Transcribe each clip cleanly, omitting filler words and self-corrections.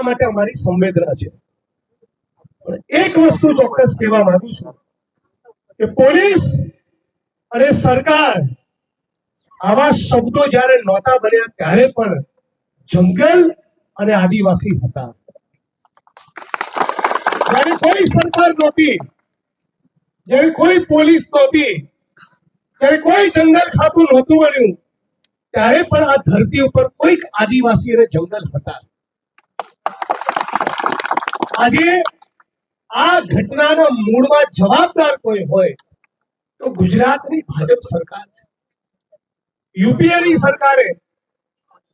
માટે અમારી સંવેદના છે. એક વસ્તુ ચોક્કસ કહેવા માંગુ છું કે પોલીસ અને સરકાર આવા શબ્દો જ્યારે નહોતા બન્યા ત્યારે પણ જંગલ અને આદિવાસી હતા. જ્યારે કોઈ સરકાર નહોતી, જ્યારે કોઈ પોલીસ નહોતી, જ્યારે કોઈ જંગલ ખાતું નહોતું બન્યું, ત્યારે પણ આ ધરતી ઉપર કોઈક આદિવાસી અને જંગલ હતા. આજે આ ઘટનાના મૂળમાં જવાબદાર કોઈ હોય તો ગુજરાતની ભાજપ સરકાર છે. યુપીએની સરકારે,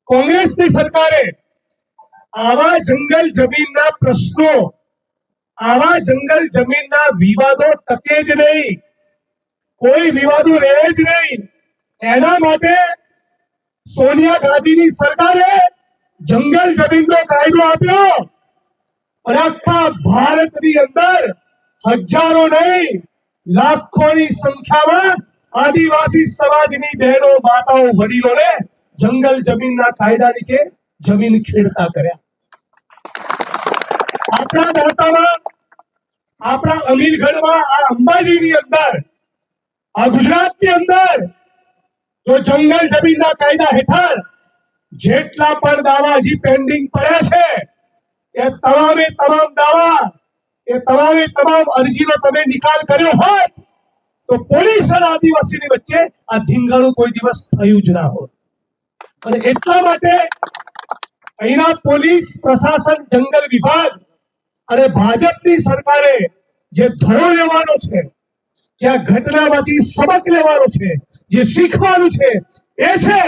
કોંગ્રેસની સરકારે આવા જંગલ જમીનના પ્રશ્નો, આવા જંગલ જમીનના વિવાદો ટકે જ નહીં, કોઈ વિવાદો રહે જ નહીં, એના માટે સોનિયા ગાંધીની સરકારે જંગલ જમીનનો કાયદો આપ્યો અને આખા ભારતની અંદર હજારો નહીં લાખોની સંખ્યામાં આદિવાસી સમાજની બહેનો, માતાઓ, વડીલોને જંગલ જમીનના કાયદા નીચે જમીન ખેડતા કર્યા. આપણા દાતામાં, આપણા અમીરગઢમાં, આ અંબાજીની અંદર, આ ગુજરાતની અંદર જો જંગલ જમીનના કાયદા હેઠળ જેટલા પણ દાવા હજી પેન્ડિંગ પડ્યા છે એ તમામે તમામ દાવા, એ તમામે તમામ અરજીનો તમે નિકાલ કર્યો હોત તો પોલીસ અને આદિવાસીની વચ્ચે આ ધીંગાણું કોઈ દિવસ થયું જ ના હોત. અને એટલા માટે અહીંના પોલીસ પ્રશાસન, જંગલ વિભાગ અને ભાજપની સરકારે જે ધડો લેવાનો છે, જે આ ઘટનામાંથી સબક લેવાનો છે, જે શીખવાનું છે, એ છે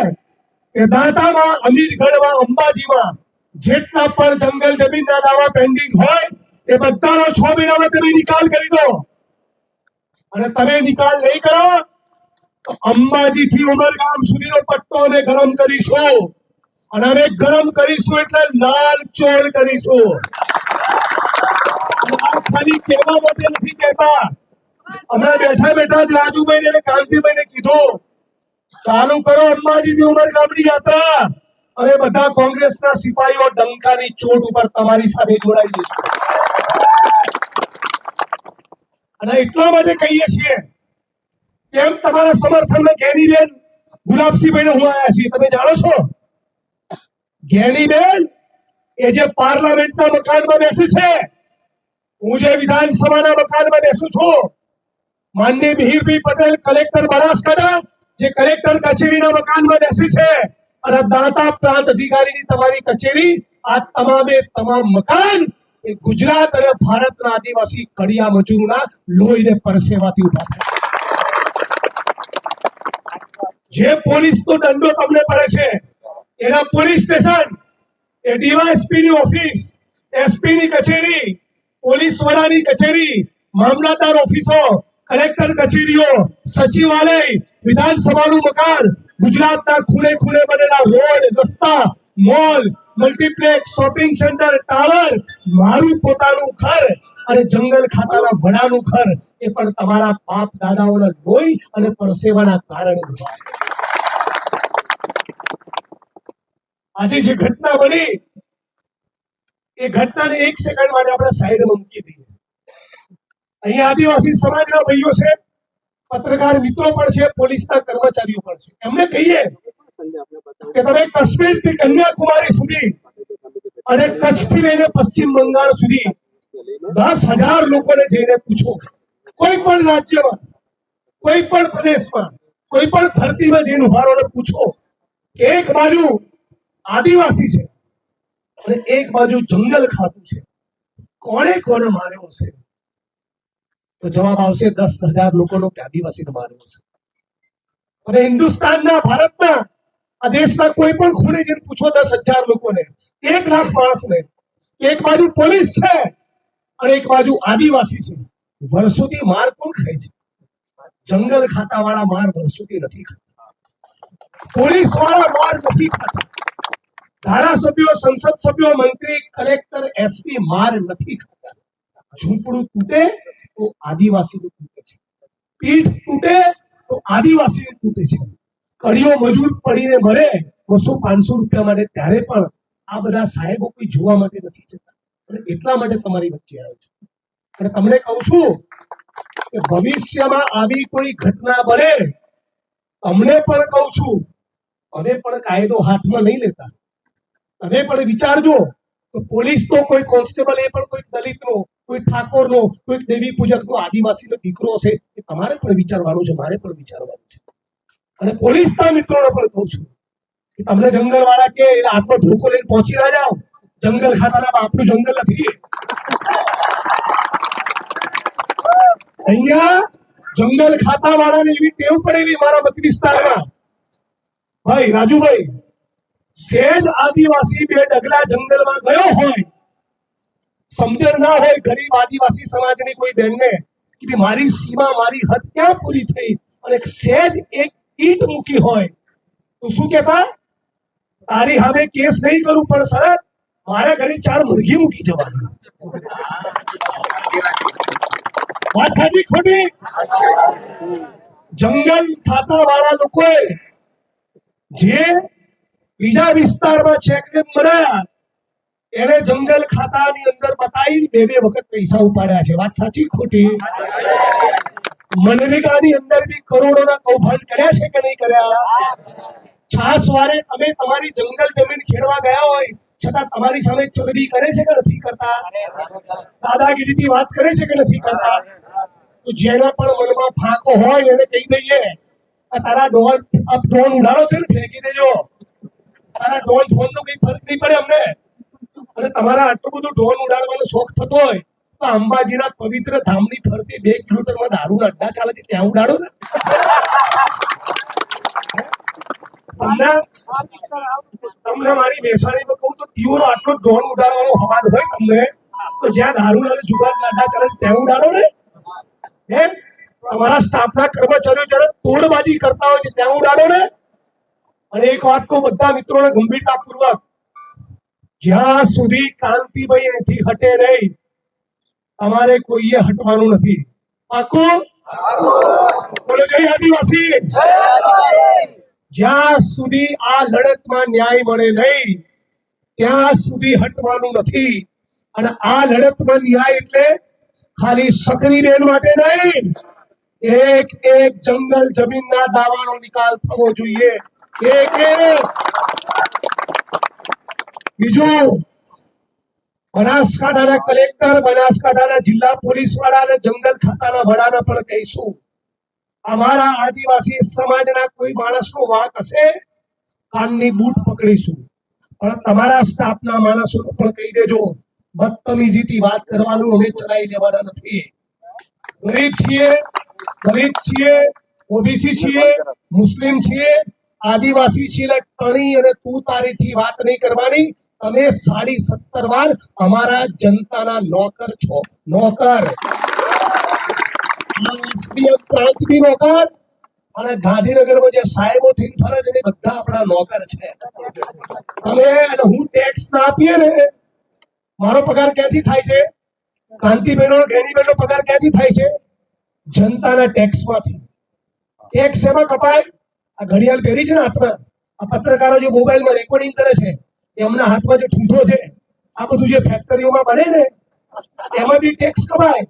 કે દાંતામાં, અમીરગઢમાં, અંબાજીમાં જેટલા પણ જંગલ જમીનના દાવા પેન્ડિંગ હોય એ બધાનો 6 મહિનામાં તમે નિકાલ કરી દો. અને તમે નિકાલ નહીં કરો તો અંબાજી થી ઉમરગામ સુધીનો પટ્ટો અમે ગરમ કરીશું. અને અમે ગરમ કરીશું એટલે લાલ ચોળ કરીશું. આ ખાલી કહેવા માટે નથી કહેતા. હમણાં બેઠા બેઠા જ રાજુભાઈ અને કાંતિભાઈને કીધું ચાલુ કરો અંબાજી થી ઉમરગામની યાત્રા. હવે બધા કોંગ્રેસના સિપાહીઓ ડંકાની ચોટ ઉપર તમારી સાથે જોડાઈ જશે. અને એટલા માટે કહીએ છીએ કેમ તમારા સમર્થનમાં જ્ઞાનીબેન ગુલાબસિંહભાઈને હું આવ્યા છીએ. તમે જાણો છો જ્ઞાનીબેન એ જે પાર્લામેન્ટના મકાનમાં બેસે છે, હું જે વિધાનસભાના મકાનમાં બેસું છું, માનનીય મિહિરભાઈ પટેલ કલેક્ટર બનાસકાંઠા જે કલેક્ટર કચેરીના મકાનમાં બેસી છે, અને દાતા પ્રાંત અધિકારીની તમારી કચેરી, આ તમામે તમામ મકાન એ ગુજરાત અને ભારતના આદિવાસી કડિયા મજૂરોના લોહીને પરસેવાથી ઉભા થયા. જે પોલીસનો દંડો તમને પડે છે એના પોલીસ સ્ટેશન, એ ડીવાયએસપી ની ઓફિસ, એસપી ની કચેરી, પોલીસ વડાની કચેરી, મામલતદાર ઓફિસો, કલેક્ટર કચેરીઓ, સચિવાલય, વિધાનસભાનું મકાન, ગુજરાતના ખૂણે ખૂણે બનેલા રોડ, રસ્તા, mall, multiplex, shopping centre, tower, મારું પોતાનું ઘર અને જંગલ ખાતાના વડાનું ઘર એ પણ તમારા બાપ દાદાઓના લોહી અને પરસેવાના કારણે બન્યા છે. આજે જે ઘટના બની એ ઘટનાને એક સેકન્ડ માટે આપણે સાઈડમાં મૂકી દઈએ. અહીંયા આદિવાસી સમાજના ભાઈઓ છે, પત્રકાર મિત્રો પણ છે, પોલીસના કર્મચારીઓ પણ છે. એમને કહીએ કે તમે કાશ્મીર થી કન્યાકુમારી સુધી અને કચ્છ થી લઈને પશ્ચિમ બંગાળ સુધી 10,000 લોકોને જઈને પૂછો, કોઈ પણ રાજ્યમાં, કોઈ પણ પ્રદેશમાં, કોઈ પણ ધરતીમાં જઈને ઉભા રહો, પૂછો કે એક બાજુ આદિવાસી છે અને એક બાજુ જંગલ ખાતું છે, કોણે કોને માર્યો હશે? તો જવાબ આવશે 10,000 લોકોનો કે આદિવાસી માર્યો હશે. અને હિન્દુસ્તાનના, ભારતના, આ દેશના કોઈ પણ ખૂણે જઈને પૂછો 10,000 લોકોને, 1 લાખ માણસને, એક બાજુ પોલીસ છે અને એક બાજુ આદિવાસી છે. વર્ષોથી માર કોણ ખાય છે? જંગલ ખાતા વાળા માર વર્ષોથી નથી ખાતા, પોલીસ વાળા માર નથી ખાતા, ધારાસભ્યો, સંસદ સભ્યો, મંત્રી, કલેક્ટર, એસપી માર નથી ખાતા. ઝૂંપડું તૂટે તો આદિવાસી તૂટે છે, પીઠ તૂટે તો આદિવાસી તૂટે છે, કડિયો મજૂર પડીને મરે 200-500 રૂપિયા માટે ત્યારે પણ આ બધા સાહેબો કોઈ જોવા માટે નથી જતા અને એટલા માટે તમારી વચ્ચે આવ્યો છું અને તમને કહું છું કે ભવિષ્યમાં આવી કોઈ ઘટના બને, અમને પણ કહું છું, અમે પણ કાયદો હાથમાં નહીં લેતા. તમે પણ વિચારજો તો પોલીસ તો કોઈ કોન્સ્ટેબલ એ પણ કોઈ દલિતનો, કોઈ ઠાકોરનો, કોઈ દેવી પૂજકનો, આદિવાસીનો દીકરો હશે, એ તમારે પણ વિચારવાનું છે, મારે પણ વિચારવાનું છે. અને પોલીસના મિત્રોને પણ કહું છું કે તમને જંગલ વાળા કે આટલો ધોકો લઈને પહોંચી ના જાઓ, જંગલ ખાતાના બાપનું જંગલ નથી. અહીંયા જંગલ ખાતા વાળાને એવી ટેવ પડેલી મારા મત વિસ્તારમાં, ભાઈ રાજુભાઈ, સેજ આદિવાસી બે ડગલા જંગલમાં ગયો હોય, સમજણ ના હોય ગરીબ આદિવાસી સમાજની કોઈ બેનને કે મારી સીમા, મારી હદ ક્યાં પૂરી થઈ, અને સેજ એક ઈંટ મૂકી હોય તો શું કહેતા, તારી સામે કેસ નહીં કરું પણ સર મારા ઘરે 4 મુરઘી મૂકી જવાની. વાત સાચી ખોટી? જંગલ ખાતા વાળા લોકોએ જે બીજા વિસ્તારમાં ચેકડેમ બનાયા, એને જંગલ ખાતાની અંદર બતાવી 2 વખત પૈસા ઉપાડ્યા છે. વાત સાચી ખોટી? મનરેગાની અંદર બી કરોડોના કૌભાંડ કર્યા છે કે નહીં કર્યા? છાસવારે અમે તમારી જંગલ જમીન ખેડવા ગયા હોય છતાં તમારી સામે ચરબી કરે છે કે નથી કરતા? દાદાગીરીથી વાત કરે છે કે નથી કરતા? તો જેના પણ મનમાં ફાંકો હોય એને કહી દઈએ, આ તારા ડ્રોન ઉડાડો છે ને ફેંકી દેજો, તારા ડ્રોન નો કઈ ફરક નહીં પડે અમને. અને તમારા આટલું બધું ડ્રોન ઉડાડવાનો શોખ થતો હોય તો અંબાજીના પવિત્ર ધામની ફરતે 2 કિલોમીટરમાં દારૂના અડ્ડા ચાલે છે, ત્યાં ઉડાડો ને. તમને મારી બેસાડીમાં કહું તો દીવનો આટલો ડ્રોન ઉડાડવાનો હવાલ હોય તમને, તો જ્યાં દારૂના અને જુગારના અડ્ડા ચાલે છે ત્યાં ઉડાડો ને. તમારા સ્ટાફના કર્મચારીઓ જ્યારે તોડબાજી કરતા હોય છે ત્યાં ઉડાડો ને. અને એક વાત કહું બધા મિત્રોને ગંભીરતાપૂર્વક, જ્યાં સુધી કાંતિભાઈ અહીંથી હટે નહીં, તમારે કોઈએ હટવાનું નથી. પાકું? બોલો જય આદિવાસી. જ્યાં સુધી આ લડતમાં ન્યાય મળે નહીં ત્યાં સુધી હટવાનું નથી. અને આ લડતમાં ન્યાય એટલે ખાલી શકરીબેન માટે નહીં, એક એક જંગલ જમીનના દાવાનો નિકાલ થવો જોઈએ. એક બીજું, બનાસકાંઠાના કલેક્ટર, બનાસકાંઠાના જિલ્લા પોલીસ વાળા અને જંગલ ખાતાના વડાને પણ કહીશું, અમારા આદિવાસી સમાજના કોઈ માણસનો વાંક હશે, કાનની બૂટ પકડીશું. પણ તમારા સ્ટાફના માણસોને પણ કહી દેજો, બદતમીજીથી વાત કરવાનું અમે ચલાવી લેવાના નથી. ગરીબ છીએ, દલિત છીએ, ઓબીસી છીએ, મુસ્લિમ છીએ, આદિવાસી છીએ, ટણી અને તું તારીથી વાત નહીં કરવાની. તમે 17.5 વાર અમારા જનતાના નોકર છો, નોકર. પ્રાંતની નોકર અને ગાંધીનગરમાં જે સાહેબો થી ફરે છે એ બધા આપણા નોકર છે. અમે અને હું ટેક્સ ના આપીએ ને, મારો પગાર ક્યાંથી થાય છે? કાંતિબેનો ગેનીબેનો પગાર ક્યાંથી થાય છે? જનતાના ટેક્સમાંથી. ટેક્સ એમાં કપાય? આ ઘડિયાળ પહેરી છે ને હાથમાં, આ પત્રકારો જે મોબાઈલમાં રેકોર્ડિંગ કરે છે એમના હાથમાં જે ઠૂંઠો છે, આ બધું જે ફેક્ટરીઓમાં બને ને એમાંથી ટેક્સ કપાય.